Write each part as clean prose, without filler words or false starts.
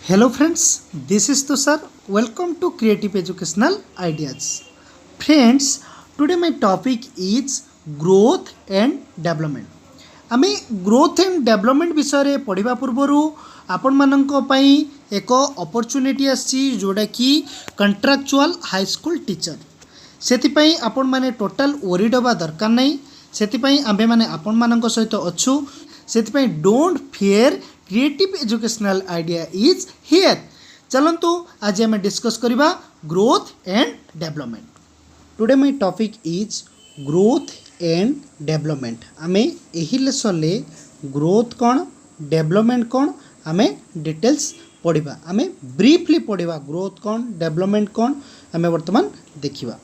Hello friends, this is Tushar. Welcome to Creative Educational Ideas. Friends, today my topic is growth and development. आमे growth and development विषय पढ़ा पूर्व आपण मानक एक अपॉर्चुनिटी आसी जोड़ा कि कंट्राक्चुअल हाई स्कूल टीचर से आपण माने टोटल वरीड हवा दरकार नहीं से आमे माने आपण मानक सहित अच्छू से don't fear creative educational idea is here. चलंतु आज आम डिस्कस करबा growth and development. Today my topic is growth and development. आमे एही लेसन ले ग्रोथ कौन डेवलपमेंट कौन आमे डिटेल्स पढ़ा। आमे ब्रीफली पढ़ा ग्रोथ कौन डेवलपमेंट कौन आमे वर्तमान देखिबा।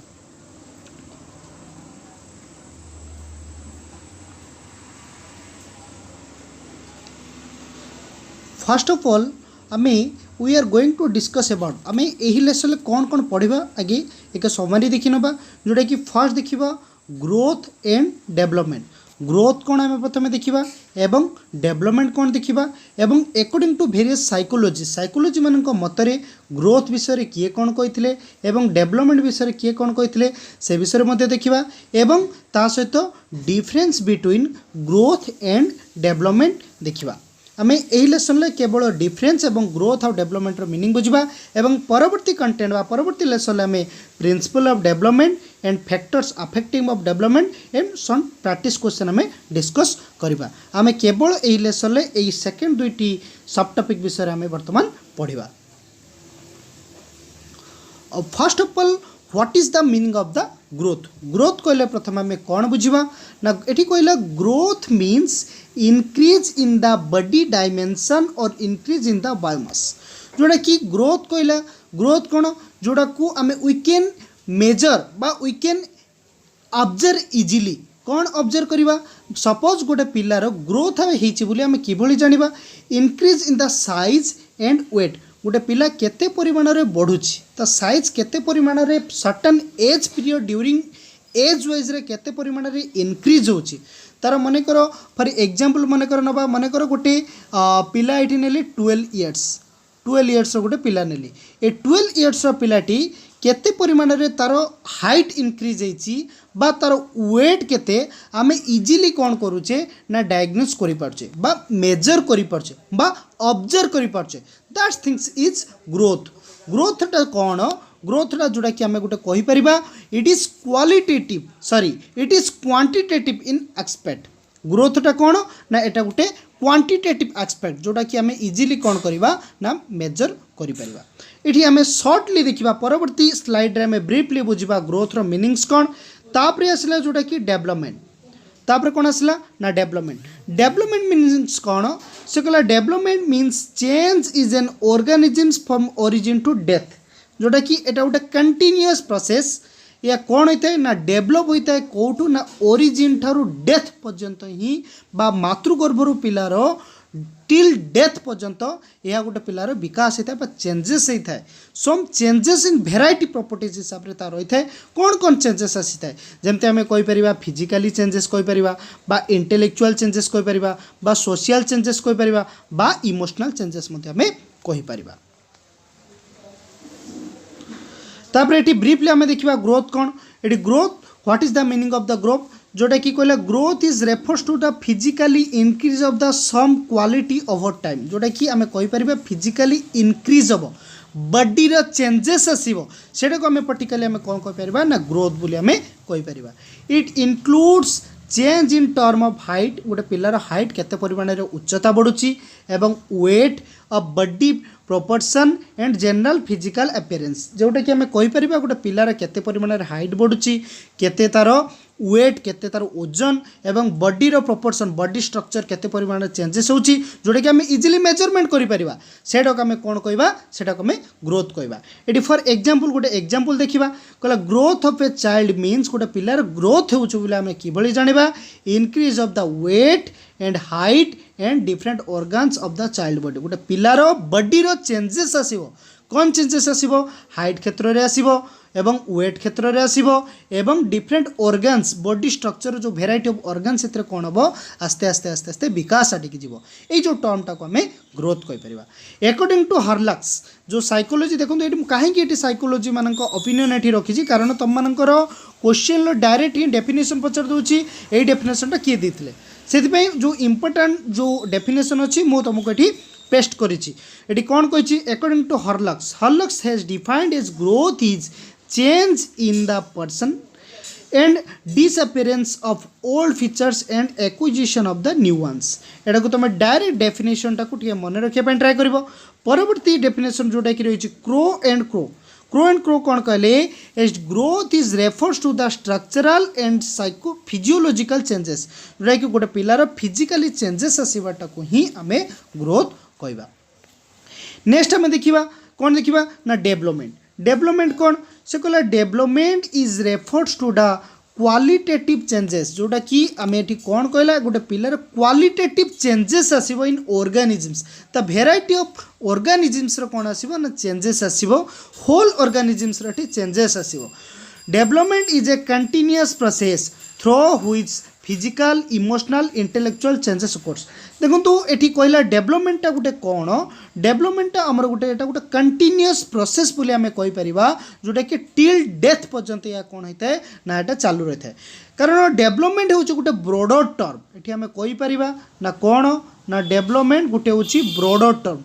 फर्स्ट ऑफ ऑल आमे we are going to discuss about आमे एही लेसन कौन कौन पढ़ा। आगे एक समरी देखि नबा जोटा कि फर्स्ट देखिबा ग्रोथ एंड डेवलपमेंट। ग्रोथ कौन आमे प्रथमे देखिबा एवं डेवलपमेंट कौन देखिबा एवं अकॉर्डिंग टू वेरियस साइकोलॉजी मानक मतरे ग्रोथ विषय किए कौन कहिथिले एवं डेवलपमेंट विषय किए कौन कहिथिले से विषय मध्ये देखिबा एवं ता सहित difference between growth and development देखिबा। आमे एही लेसन ले केवल डिफरेंस एवं ग्रोथ और डेवलपमेंट मीनिंग बुझा एवं परवर्ती कंटेंट बा परवर्ती लेसन आमे principle of development and factors affecting of development and some practice question आमे डिस्कस करबा। आमे केवल एही लेसन ले एही सेकंड दुईटी सब टॉपिक विषय आमे वर्तमान पढ़िबा। First of all what is the meaning of the growth. Growth कहले प्रथम आमे कौन बुझिबा ना एठी कहला growth means increase in the body dimension और इंक्रीज इन द बायोमास। जोड़ा कि ग्रोथ कहला ग्रोथ कौन जोड़ा को आमे वी कैन मेजर बा वी कैन ऑब्जर्व इजीली कौन ऑब्जर्व करवा। सपोज गोटे पिलार ग्रोथ होइछि बोली आमे किभली जानिबा increase in the size and wait. गोटे पिला केते परिमाण रे बढ़ुछि ता साइज केते परिमाण रे certain age period during age wise रे केते परिमाण रे इंक्रीज होछि। तार मन कर फॉर एग्जांपल मन कर नबा मन कर गोटे पिला एठी नेली 12 इयर्स गोटे पिला नेली ए 12 इयर्स पिलाटी केते परिमाण रे तार हाइट इंक्रीज होइछि बा तार वेट केते आमे इजीली कौन करूचे ना डायग्नोस करि पारछे बा मेजर करि पारछे बा ऑब्जर्व करि पारछे। That things is growth. ग्रोथटा कौन ग्रोथटा जोड़ा कि आमे गोटे कहि परिबा it is qualitative sorry it is quantitative in aspect. ग्रोथटा कौन ना एटा गोटे क्वांटिटेटिव एक्सपेक्ट जोड़ा कि आमे इजीली कौन करिबा ना मेजर करि परिबा। इठी आमे शॉर्टली देखिबा परवर्ती स्लाइड रे आमे ब्रीफली बुझिबा ग्रोथ रो मीनिंग्स कौन तापरे आसला जोड़ा कि डेवलपमेंट तापरे कौन आसला ना डेवलपमेंट। डेवलपमेंट मीनिंग्स कौन से कहला development means change is an organisms from origin to death. जोटा कि एटा गोटे कंटिन्यूअस प्रोसेस या कौन होता है ना डेभलप होता है कौटू ना ओरिजिन ठारू डेथ पर्यंत ही बा मातृगर्भर पिलार टिल डेथ पर्यंत यह गोटे पिलार विकास होता है चेंजेस होता है। Some changes in variety properties हिसाब से रही है कौन कौन चेंजेस आसी था जमती आम कहीपर फिजिकाली चेंजेस कहीपर बा इंटेलेक्चुअल चेंजेस कहीपर बा सोशल चेंजेस कहीपर बा इमोशनल चेंजेस आम कहीपर। तापर एटी ब्रीफली आम देखा ग्रोथ कौन एटी growth what is the meaning of the growth जोटा कि कहला growth is refers to the physically increase of the some quality over time. जोटा कि आम कहीपर फिजिकली इंक्रीज हम बॉडी रो चेंजेस आसीबो सेटा को आम पर्टिकुलरली आम कौन कहीपर ना ग्रोथ बोली आम कहीपर। It includes change in term of height गोटे पिलार हाइट केते परिमाण रे उच्चता बढ़ुची एवं weight of body proportion and general physical appearance. जोटा कि आम कहीपर गोटे पिलार केते परिमाण रे हाइट बढ़ुची केते तार वेट केते तार ओजन एवं बॉडी रो प्रोपोर्शन बॉडी स्ट्रक्चर केते परिमाण चेंजेस होची जोटा कि आम इजीली मेजरमेंट करि परिबा सेटा को आम कोन कहबा सेटा को आम ग्रोथ कहबा। एटी फॉर एग्जांपल गोटे एग्जांपल देखिबा कहला growth of a child means गोटे पिलार ग्रोथ होउछ बोले आम किभली जानिबा increase of the weight and height and different organs of the child body. गोटे पिलार बॉडी रो चेंजेस आसीबो कौन चेंजेस आसीबो हाइट क्षेत्र रे आसीबो एवं वेट क्षेत्र में आसो एवं डिफरेंट ऑर्गन्स बॉडी स्ट्रक्चर जो भेराइटी ऑफ ऑर्गन्स से कौन हम आस्ते आस्ते आस्ते आस्ते विकास आटिक जीव ये जो टर्मटा को आम ग्रोथ कहीपर अकॉर्डिंग टू हर्लक्स जो साइकोलॉजी देखो ये कहीं साइकोलॉजी मान ओपिनियन ये रखी कारण तुम मानकर क्वेश्चन डायरेक्ट ही डेफिनेशन पचार दूसरी यही डेफिनेशनटा किए देते से जो इम्पोर्टाट जो डेफिनेशन अच्छी मु तुमको ये पेस्ट करी कौन कही according to Hurlock has defined as growth is change in the person and disappearance of old features and acquisition of the new ones एटा को तुम डायरेक्ट डेफिनेशन टाक मन रखा ट्राए कर परवर्ती डेफिनेशन जोटा कि रही क्रो एंड क्रो कौन कहले as growth is refers to the structural and psycho physiological changes जोटा कि गोटे पिलार फिजिकली चेंजेस आसवाटा को ही आम ग्रोथ कहवा। नेक्स्ट आम देखा कौन देखा ना डेवलपमेंट कौन से कहला development is refers to the qualitative changes जोटा कि आम ये कौन कहला गोटे पिलार क्वालिटेटिव चेंजेस आसो in organisms the variety of organisms कौन आसो ना चेंजेस आसो होल ऑर्गेनिजम्स चेंजेस आसो। Development is a continuous process through which physical emotional intellectual changes occurs देखो ये कहला डेवलपमेंटा गोटे कौन डेवलपमेंटा आमर गोटे गोटे कंटिन्यूअस प्रोसेस बोली आम कहीपर जोटा कि टिल डेथ पर्यंत या कौन होता है ना यहाँ चालू रही है कारण डेवलपमेंट हूँ गोटे ब्रॉडर टर्म ये आम कहीपर ना कौन ना डेवलपमेंट गोटे हूँ broader term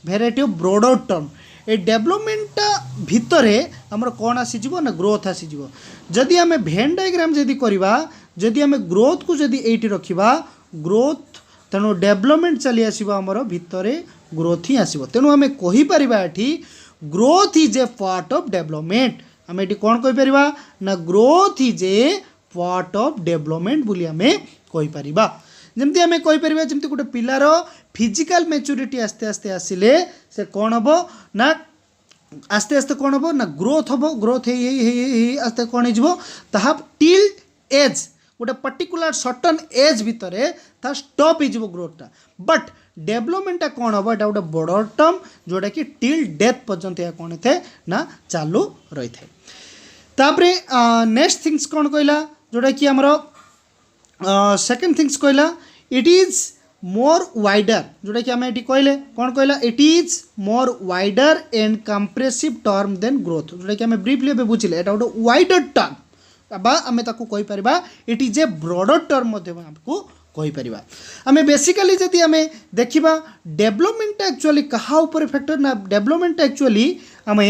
variety of broader term a डेवलपमेंटा भितर आमर कौन आसीज ना ग्रोथ आसीज जदि आम भेन डायग्राम जदि करवा जदि आम ग्रोथ को जदि ये रखा ग्रोथ तेणु डेवलपमेंट चली आसो आमर भितर ग्रोथ ही आसो तेणु आम कहीपर ये growth is A part of development आम ये कौन कहीपर ना growth is A part of development बोली आम कहीपर जमती आम कहीपर जमती गोटे पिलार फिजिकल मैच्योरिटी आस्ते आस्ते आसिले से कौन हम ना आस्ते आस्ते कौन हम ना ग्रोथ हम ग्रोथ आस्ते कौन हो टिल एज गोटे पर्टिकुलर सर्टन एज भितर ता स्टॉप हो ग्रोथटा बट डेवलपमेंटा कौन हम एटा गोटे बड़ टर्म जोटा कि टिल डेथ पर्यंत या कौन थे ना चालू रही है। तापरे नेक्स्ट थिंग्स कौन कहला जोटा कि आमर सेकेंड थिंग्स कहला इट इज मोर वाइडर जोटा कि आम ये कहले कौन कहला it is more wider and comprehensive term than growth जोटा कि आम ब्रीफली बुझे एटा गोटे वाइडर टर्म बा आम कहीपर it is a broader term आपको कहीपर आम बेसिकली जदि आम देखा डेवलपमेंट एक्चुअली कहा ऊपर फैक्टर ना डेवलपमेंट एक्चुअली आम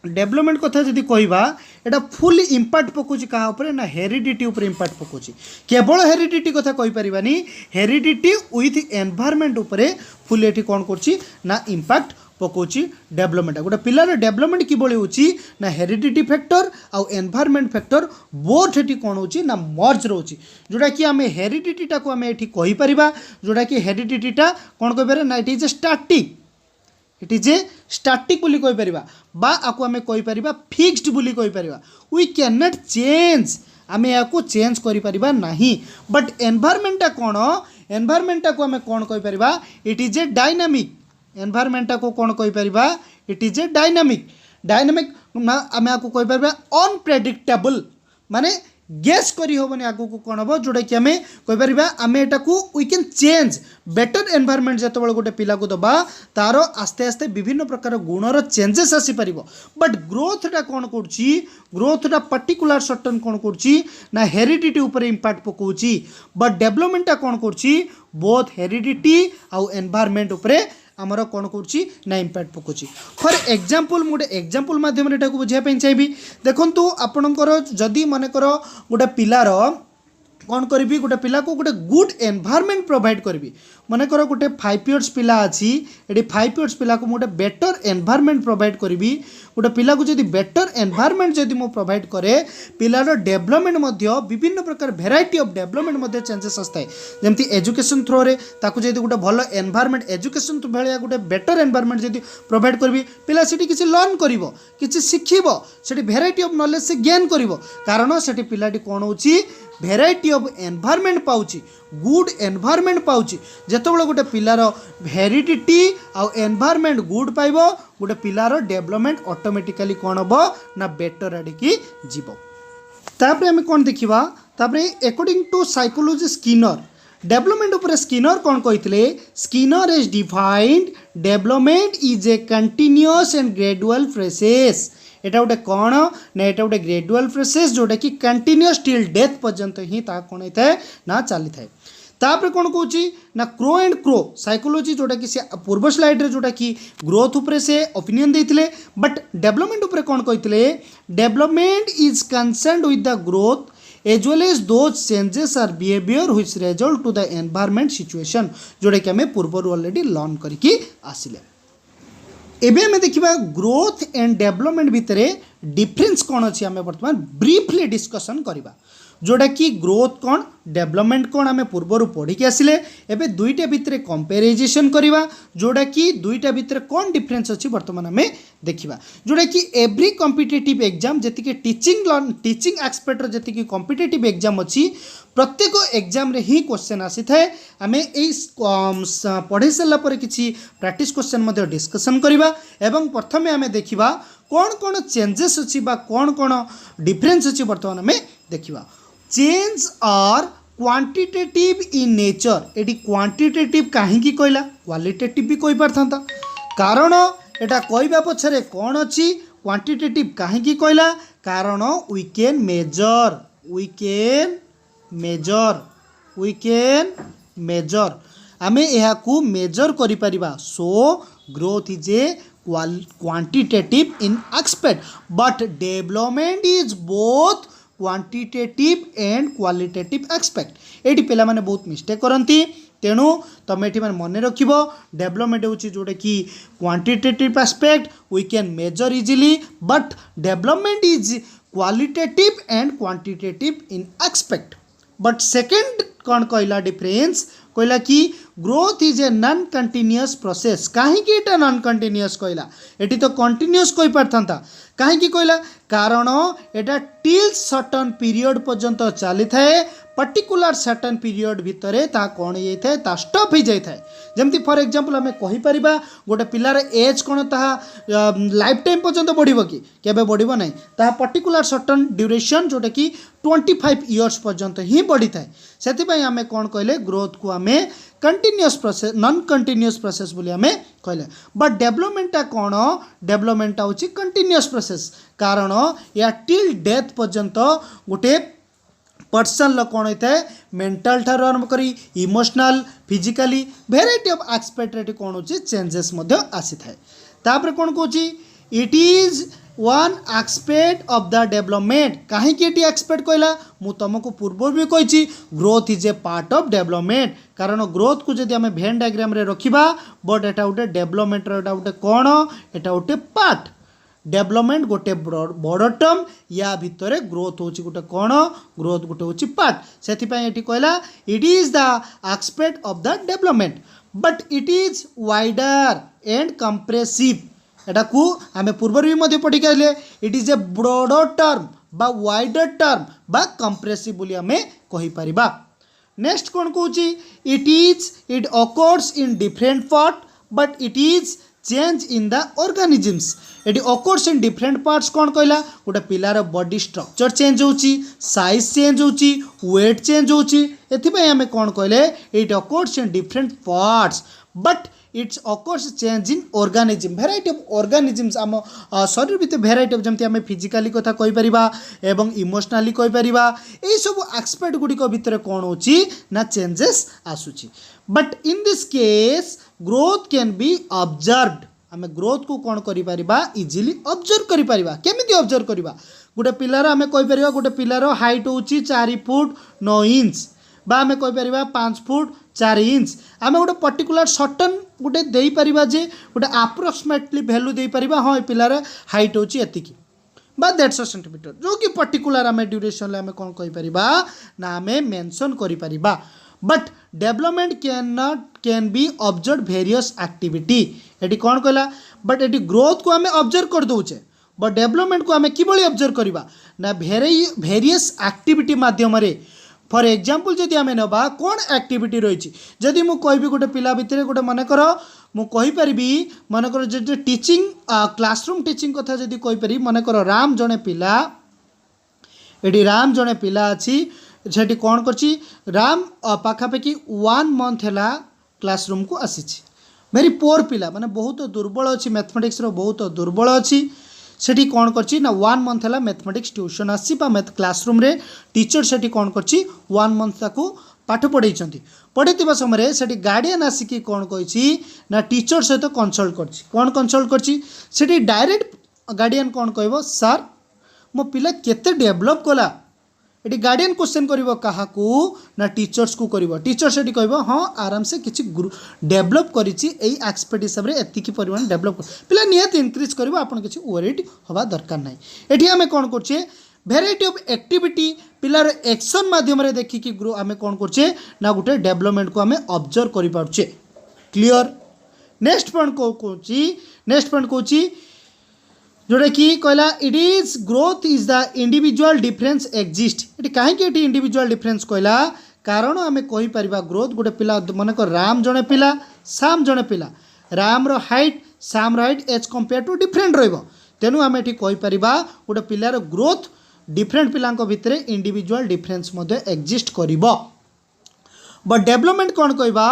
डेवलपमेंट कथा जदि कहवा एटा फुल इम्पैक्ट पकाउछि कहा ऊपर ना हेरिडिटी ऊपर इम्पैक्ट पकाउछि केवल हेरिडिटी कथा कहि परिबानी हेरिडिटी विथ एनवायरनमेंट ऊपर फुल एठी कोन करछि ना इम्पैक्ट पकाउछि डेवलपमेंट गोटे पिलार डेवलपमेंट किभଳି होछि ना हेरिडिटी फैक्टर आउ एनवायरनमेंट फैक्टर बोथ एठी कोन होछि ना मर्ज रोछि जोटा कि आमे हेरिडिटीटा को आमे एठी कहि परिबा जोटा कि हेरिडिटीटा कोन कहि पारे ना इट इज ए स्टैटिक बोली कहि परिबा बा आको आमे कहि परिबा फिक्स्ड बोली कहि परिबा वी कैन नॉट चेंज आमे याको चेंज करि परिबा नाही बट एनवायरनमेंटा को आमे कोन कहि परिबा इट इज ए डायनामिक एनवायरनमेंटा को कौन कहीपर इट इज ए डायनामिक ना आम आपको कहीपर अनप्रेडिक्टेबल माने गेस करी होबनी आगु को कौन हम जोटा कि आम कहीपर आम एटा को we can change better environment जो गोटे पिला को दबा तार आस्ते आस्ते विभिन्न प्रकार गुणर चेंजेस आसीपर बट ग्रोथटा कौन करुच्ची ग्रोथटा पर्टिकुलर सर्टन कौन करुच्ची ना हेरिडिटी उपर इम्पैक्ट पकाउची बट डेवलपमेंटा कौन करुच्ची बोथ हेरिडिटी आउ एनवायरनमेंट उपरे आमर कौन करुच्ची ना इम्पैक्ट पकाउची फॉर एग्जांपल गोटे एग्जांपल माध्यम एटा को बुझाई चाहिए देखंतु आपणकर जदि मनकर गोटे पिलार कौन करी गोटे पिला को गोटे गुड एनवायरनमेंट प्रोवाइड करी मनकर गोटे 5 इयर्स पिला अच्छी ये 5 इयर्स पिला को गोटे बेटर एनवायरनमेंट प्रोवाइड करी गोटे पिला को जदि बेटर एनवायरनमेंट जदि मो प्रोवाइड करे पिलार डेवलपमेंट मध्य विभिन्न प्रकार variety of development Madhya changes आए जमती एजुकेशन थ्रो रे ताकू जदि गोटे भल एनवायरनमेंट एजुकेशन भाया गोटे बेटर एनवायरनमेंट जदि प्रोवाइड करी पिला सेठी किछि लर्न करिवो किछि शिखिबो सेठी भेराइटी ऑफ नॉलेज से गेन करिवो कारण सेठी पिलाटी कोन होची भेराइटी ऑफ एनवायरनमेंट पाउची गुड एनवायरनमेंट पाउची जेतेबेले गोटे पिलार हेरिडिटी आउ एनवायरनमेंट गुड पाइबो गोटे पिलार डेवलपमेंट ऑटोमेटिकली कौन हम ना बेटर आड़िकी जीव तापर आम कौन देखा तापर according to psychology Skinner development उपर स्किनर कौन कहते Skinner is defined development is a continuous and gradual process एटा गोटे कौन ना एटा गोटे ग्रेजुअल प्रोसेस जोटा कि कंटिन्यूअस टिल डेथ पर्यंत ही ता कौन होता है ना चली थाए तापर कौन कौच ना क्रो एंड क्रो साइकोलॉजी जोटा कि पूर्व स्लाइड रे जोटा कि ग्रोथ उपरे से ओपिनियन देते बट डेवलपमेंट उपरे कौन कहते development is concerned with the growth as well as those changes are behaviour which result to the environment situation जोटा कि आम पूर्व ऑलरेडी लर्न करके आसिले एबे आम देखा ग्रोथ एंड डेवलपमेंट भितर डिफरेंस कौन अच्छी आम बर्तमान ब्रीफली डिस्कसन करवा जोटा कि ग्रोथ कौन डेवलपमेंट कौन आम पूर्वर पढ़ी के आसिले एबे दुईटा भितर कंपेरिजेशन करवा जोटा कि दुईटा भितर कौन डिफरेंस अच्छी बर्तमान आम देखा जोटा कि एवरी कॉम्पिटिटिव एग्जाम जी टीचिंग एक्सपेक्टर जी कॉम्पिटिटिव एग्जाम अच्छी प्रत्येक एग्जाम रे ही क्वेश्चन आसी थाए आम पढ़े सारापर किसी प्रैक्टिस क्वेश्चन डिस्कसन करवा एवं प्रथमे आम देखा कौन कौन चेंजेस अच्छी कौन कौन डिफरेंस अच्छी बर्तमान आम देखा change are quantitative in nature एटी क्वांटिटेटिव कहीं कहला क्वालिटेटिव भी कही पारथा कारण एटा कहवा पछरे कौन अच्छी क्वांटिटेटिव कहीं कहला कारण वी कैन मेजर आमे यहाँ को मेजर करि परिबा so growth is a quantitative in expect but development is both quantitative and qualitative aspect एटी पिला माने बहुत मिस्टेक करती तेणु तुम ये मन रख डेवलपमेंट हूँ जोटा कि quantitative aspect we can measure easily but development is qualitative and quantitative in expect but second कौन कहला डिफरेंस कहला कि growth is a non continuous process कहीं एटा नॉन कंटिन्यूअस कहला एटी तो कंटिन्यूअस कही पारथा कहीं कहला कारण एटा टिल सर्टन पीरियड पर्यंत चली थाए पर्टिकुलर सर्टन पीरियड भितर ता कौन ये थाए ता स्टॉप हो जाए जमती फॉर एग्जांपल आम कहीपर गोटे पिलार एज कौन ता लाइफ टाइम पर्यंत बढ़ो कि केबे बढ़ो ना ता पर्टिकुलर सर्टन ड्यूरेशन जोटा कि 25 इयर्स पर्यंत ही बढ़ी थाए से आम कौन कहले ग्रोथ को आम continuous process non continuous process बोली आम कहले बट डेवलपमेंटा कौन डेवलपमेंटा हूँ कंटिन्यूअस प्रोसेस कारण या टिल डेथ पर्यंत गोटे पर्सन कौन होता है मेंटल ठार आरंभ कर emotional physically variety of expect कौन हो चेंजेस आसी थाए तापर कौन कहूँ it is one expect of the development कहीं एक्सपेक्ट कहला मु तुमको पूर्व भी कही growth is A part of development कारण ग्रोथ को जब आम भेन डायग्राम रे रखिबा बट एटा गोटे डेवलपमेंट एटा गोटे कौन एटा गोटे पार्ट डेवलपमेंट गोटे बड़ टर्म या भितर ग्रोथ हूँ गोटे कौन ग्रोथ गोटे हूँ पार्ट से कहला it is the expect of the development but it is wider and compressive एटा को आम पूर्व भी पढ़ी के it is a broader term बा वाइडर टर्म बा कंप्रेसिव बोली आम कहीपर नेक्स्ट कौन कहूँ it occurs in different part but it is change in the organisms ये अकर्स इन डिफरेंट पार्ट्स कौन कहला गोटे पिलार बॉडी स्ट्रक्चर चेंज होची साइज चेंज होची वेट चेंज होची एथिपाई आमे कौन कहले it occurs in different parts but it's occurs change in organism variety of organisms आम शरीर भितर भेराइटी ऑफ जमती आम फिजिकाली कथा कहि परिबा एवं इमोशनली कहि परिबा ए सब एक्सपेक्ट गुडी को भितर कौन होची ना चेंजेस आसुची but in this case growth can be observed आम ग्रोथ को कौन करिपरिबा इजिली ऑब्जर्व करिपरिबा केमिति ऑब्जर्व करिबा गोटे पिलार आम कहि परिबा गोटे पिलार हाइट होची 4 फुट 9 इंच बा आम कहि परिबा 5 फुट 4 इंच आम गोटे पर्टिकुलर सर्टन गोटे देई परिबा जे गोटे अप्रोक्सीमेटली वैल्यू देई परिबा हाँ पिलार हाइट होची एतिकी बा 150 सेंटीमीटर जो कि पर्टिकुलर आम ड्यूरेशन आम कौन कहि परिबा ना आम मेंशन करि परिबा but development can be observe various activity ये कौन कहला बट ये ग्रोथ को आम ऑब्जर्व कर दौचे बट डेवलपमेंट को आम कि ऑब्जर्व करवा ना वेरियस एक्टिविटी माध्यम फॉर एग्जांपल जदि आम नवा कौन एक्टिविटी रही जदि मु कहबी गोटे पिला भितर गोटे मनकर मु कहीपरि मनकर जो टीचिंग क्लासरूम टीचिंग कथा जदि कहीपरि मनकर राम जड़े पिला ये राम जड़े पिला अच्छी से कौन कर राम पाखापाखि 1 मंथ है क्लासरूम को आसी मेरी पोर पिला माने बहुत दुर्बल अच्छी मैथमेटिक्स बहुत दुर्बल अच्छी सेठी कौन करछि ना 1 मंथ है मैथमेटिक्स ट्यूशन आसी मैथ क्लासरूम रे टीचर सेठी कौन करछि 1 मंथ ताकू पाठ पढ़ाई पढ़ाई समय से गार्डियन आसिकी कौन कही ना टीचर सहित कंसल्ट कौन कंसल्ट कर डायरेक्ट गार्डियन कौन कह सर मो पिला केते डेभलप कला ये गार्डियन क्वेश्चन करिवो काहाकू ना टीचर्स को करिवो टीचर से कहबो हाँ आराम से किसी डेभलप करिछि एई एक्सपेक्ट हिसाब रे एतिकी परिमाण डेभलप पिला नियत इंक्रीज करिवो आपण किछि वरीड हवा दरकार नै एठी हमें कौन करछे भेराइटी ऑफ एक्टिविटी पिलार एक्शन माध्यम रे देखिकी ग्रो आमे कौन करछे ना गुटे डेवलपमेंट को आमे ऑब्जर्व करि पारछे क्लियर नेक्स्ट पॉइंट को कोची नेक्स्ट पॉइंट कोची जोटा कि कहला it is growth is the individual difference exist ये कहीं इंडिविजुअल डिफरेंस कहला कारण आम कहीपर ग्रोथ गोटे पिला मनक राम जड़े पिला साम जड़े पिला राम रो हाइट साम रो height as compare to different रेणु आम ये कहीपर गोटे पिलार ग्रोथ डिफरेंट पिला भितर इंडिविजुअल डिफरेंस एक्जिस्ट कर बट डेवलपमेंट कौन कहवा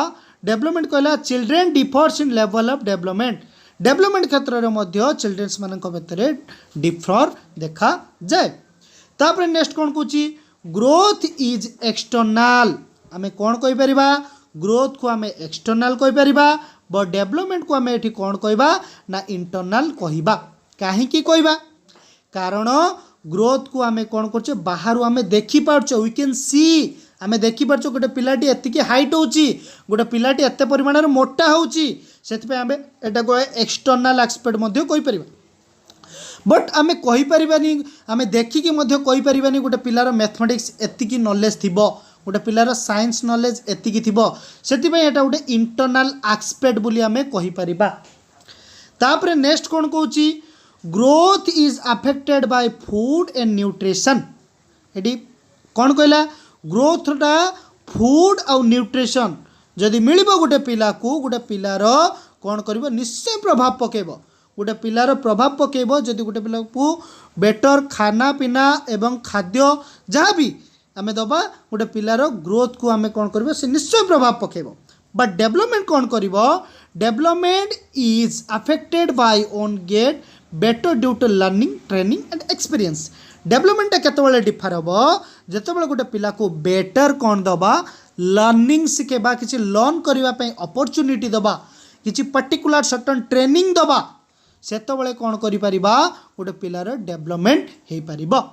डेवलपमेंट कहला children differs in level of development क्षेत्र में चिल्ड्रेन्स मान भितर डिफर देखा जाए तापर नेक्स्ट कौन कौच ग्रोथ इज एक्सटर्नाल आम कौन कहीपर ग्रोथ को आम एक्सटर्नाल कहीपर बट डेवलपमेंट को आम ये कौन कहवा ना इंटरनाल कहवा कहीं कहवा कारण ग्रोथ को आम कौन कर बाहर आम देखिपार वी कैन सी आम देखिपार गोटे पिलाटी एतिकी हाइट होची गोटे पिलाटी एत परिमाण मोटा होची से आम एटा को एक्सटर्नाल एक्सपेक्ट कहीपर बट आम कहीपर आम देखिकी कहीपर गोटे पिलार मैथमेटिक्स एतिकी नॉलेज थी गोटे पिलार साइंस नॉलेज एतिकी थी से गोटे इंटरनाल एक्सपेक्ट बोली आम कहीपर तापर नेक्स्ट कौन कौच growth is affected by food and nutrition ये कौन कहला ग्रोथटा फूड आउ न्यूट्रिशन जदि मिल गोटे पिला को गोटे पिलार कौन कर निश्चय प्रभाव पकेब गोटे पिलार प्रभाव पकेब जदि गोटे पिला को बेटर खाना पीना एवं खाद्य जहाँ भी आम दबा गोटे पिलार ग्रोथ को आम कौन कर निश्चय प्रभाव पकेब बट डेवलपमेंट कौन कर development is affected by own get better due to learning training and experience development केतबेले डिफर हम जितेबाला गोटे पिला को बेटर कौन दबा लर्निंग शिखेबा किसी लर्न करने अपॉर्चुनिटी दबा किसी पर्टिकुलर सर्टन ट्रेनिंग दबा सेतबेले कौन करि परिबा गोटे पिलार डेवलपमेंट हो पार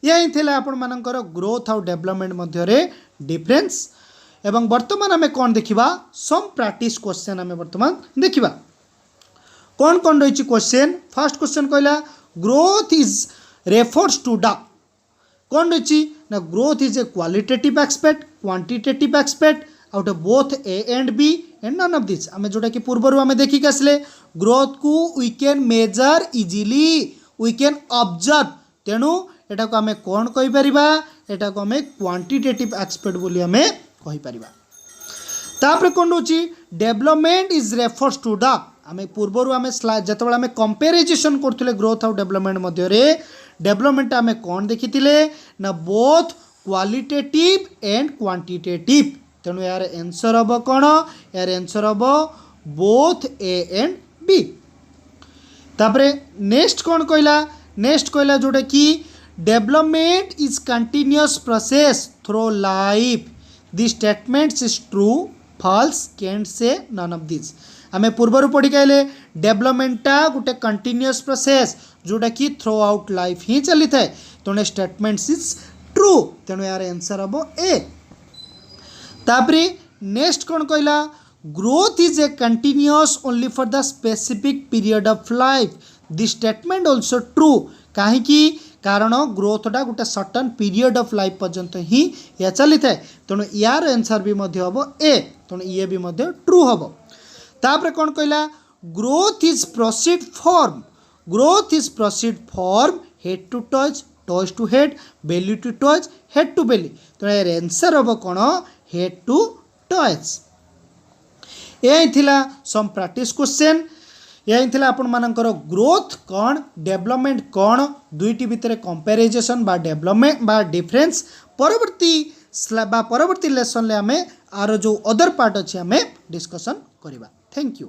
यही थे आपण मानकर ग्रोथ आउ डेवलपमेंट मध्य डिफरेंस एवं वर्तमान आम कौन देखा सम प्रैक्टिस क्वेश्चन आम वर्तमान देखा कौन कौन रही क्वेश्चन फर्स्ट क्वेश्चन कहला growth is refers to the कौन रही ना growth is a qualitative expect quantitative expect out of both A and B and none of this आम जोटा कि पूर्वर आम देखिक आसले ग्रोथ को we can measure easily we can observe तेणु एटा को आम कौन कहीपर एटा को आम क्वांटिटेटिव एक्सपेक्ट बोली आम कहीपर तापर कौन रोची development is refers to the आम पूर्वर आम जिते आम कंपेरिजेसन करते ग्रोथ और डेवलपमेंट मध्य डेवलपमेंट आम कौन देखी ना बोथ क्वालिटेटिव एंड क्वांटिटेटिव तेणु यार आंसर हम कौन यार आंसर हम बोथ ए एंड बी तापरे नेक्स्ट कौन कहला जोटा कि development is continuous process through life this statements is true false can say none of this आम पूर्वर पढ़ी कहले डेवलपमेंटा गोटे कंटिन्यूअस प्रोसेस जोटा कि थ्रू आउट लाइफ ही चली थाए तेणु स्टेटमेंट्स इज ट्रू तेणु यार आंसर हम ए तापरे नेक्स्ट कौन कहला growth is a continuous only for the specific period of life this statement also true कहीं कारण ग्रोथटा गोटे सर्टन पीरियड ऑफ लाइफ पर्यंत ही या चली थाए तेणु यार आंसर भी हम ए तेणु ये भी ट्रू हम तापर कौन कहला growth is proceed from head to touch toys to head, belly to toys, head to belly. तो यार आंसर हम कौन हेड टू टॉयज। यही थिला सम प्रैक्टिस क्वेश्चन। यही थिला आपण मानकर ग्रोथ कौन डेवलपमेंट कौन दुईटी भितर कंपैरिजन बा डेवलपमेंट बा डिफरेंस परवर्ती लेसन में आम आर जो अदर पार्ट अच्छे आम डिस्कसन करवा। Thank you.